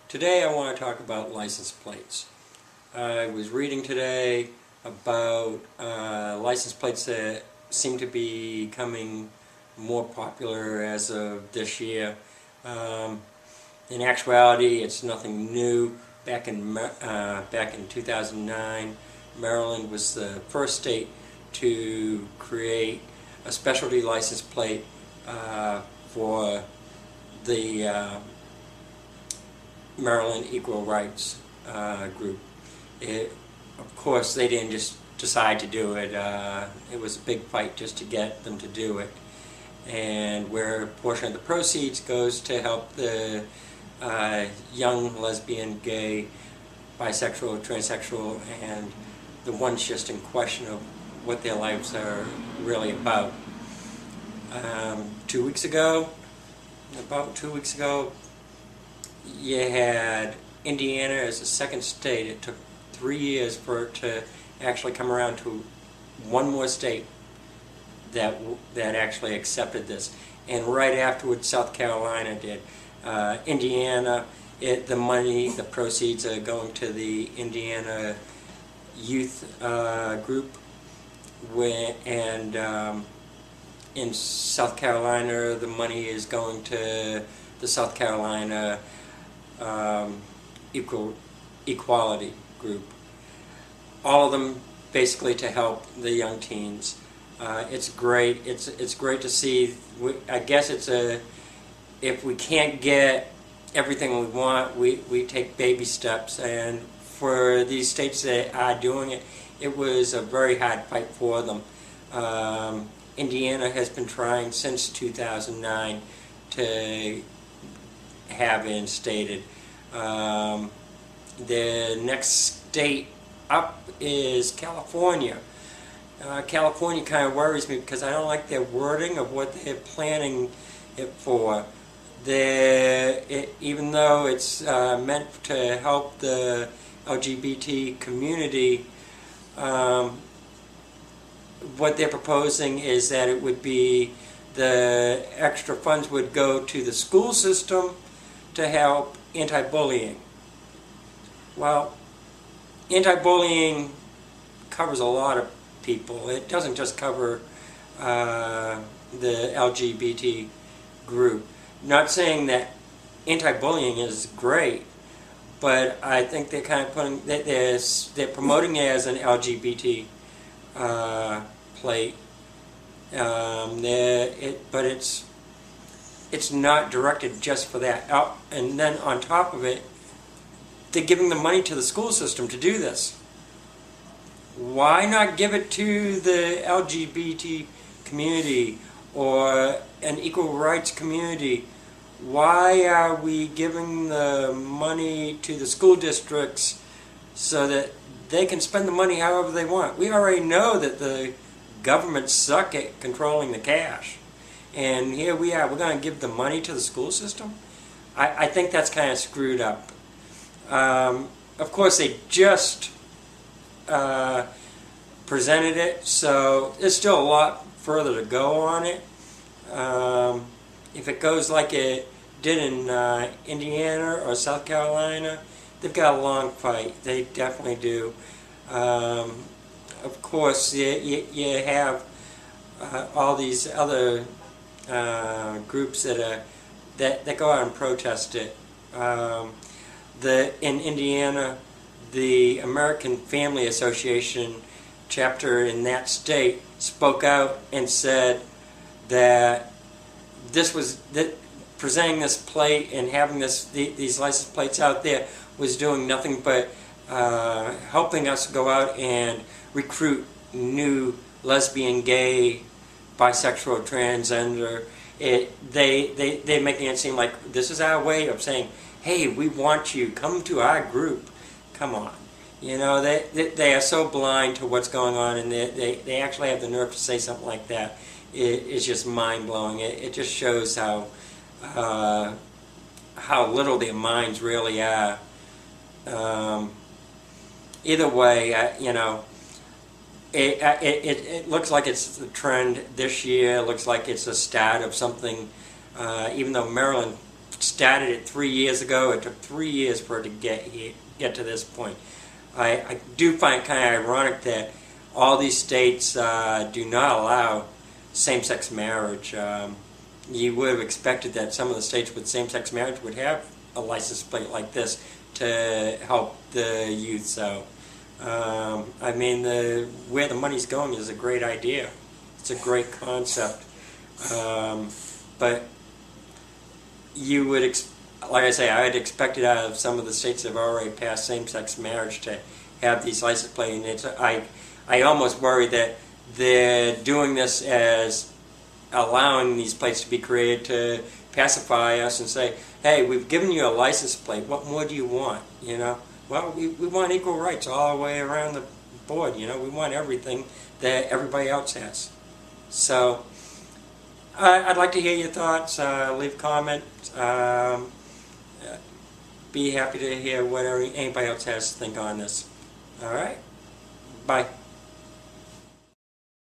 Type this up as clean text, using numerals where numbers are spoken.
Today I want to talk about license plates. I was reading today about license plates that seem to be becoming more popular as of this year. In actuality, it's nothing new. Back in 2009, Maryland was the first state to create a specialty license plate for the Maryland Equal Rights group. Of course, they didn't just decide to do it. It was a big fight just to get them to do it. And where a portion of the proceeds goes to help the young lesbian, gay, bisexual, transsexual, and the ones just in question of what their lives are really about. About 2 weeks ago, you had Indiana as the second state. It took 3 years for it to actually come around to one more state that actually accepted this. And right afterwards, South Carolina did. Indiana, the proceeds are going to the Indiana youth group, and in South Carolina, the money is going to the South Carolina Equality group. All of them basically to help the young teens. It's great. It's great to see. I guess if we can't get everything we want, we take baby steps. And for these states that are doing it, it was a very hard fight for them. Indiana has been trying since 2009 to have it instated. The next state up is California. California kind of worries me because I don't like their wording of what they're planning it for. Even though it's meant to help the LGBT community, what they're proposing is that it would be the extra funds would go to the school system to help anti-bullying. Well, anti-bullying covers a lot of people. It doesn't just cover the LGBT group. Not saying that anti-bullying is great, but I think they're kind of putting they're promoting it as an LGBT plate. But it's not directed just for that. And then on top of it, they're giving the money to the school system to do this. Why not give it to the LGBT community or an equal rights community? Why are we giving the money to the school districts so that they can spend the money however they want? We already know that the government suck at controlling the cash. And here we are, we're going to give the money to the school system? I think that's kind of screwed up. Of course, they just presented it, so there's still a lot further to go on it. If it goes like it did in Indiana or South Carolina, they've got a long fight. They definitely do. Of course, you have all these other groups that go out and protest it. In Indiana, the American Family Association chapter in that state spoke out and said that presenting this plate and having these license plates out there was doing nothing but helping us go out and recruit new lesbian, gay, bisexual, transgender. They're making it seem like this is our way of saying, hey, we want you, come to our group. Come on. You know, they are so blind to what's going on, and they actually have the nerve to say something like that. It's just mind-blowing. It just shows how little their minds really are. Either way, you know, it looks like it's the trend this year. It looks like it's a start of something, even though Maryland started it 3 years ago. It took 3 years for it to get to this point. I do find it kind of ironic that all these states do not allow same-sex marriage. You would have expected that some of the states with same-sex marriage would have a license plate like this to help the youth out. I mean, where the money's going is a great idea. It's a great concept. But you would, like I say, I had expected out of some of the states that have already passed same-sex marriage to have these license plates. And I almost worry that they're doing this as allowing these plates to be created to pacify us and say, hey, we've given you a license plate, what more do you want, you know? Well, we want equal rights all the way around the board, you know? We want everything that everybody else has. So, I'd like to hear your thoughts, leave a comment, be happy to hear what anybody else has to think on this. Alright? Bye.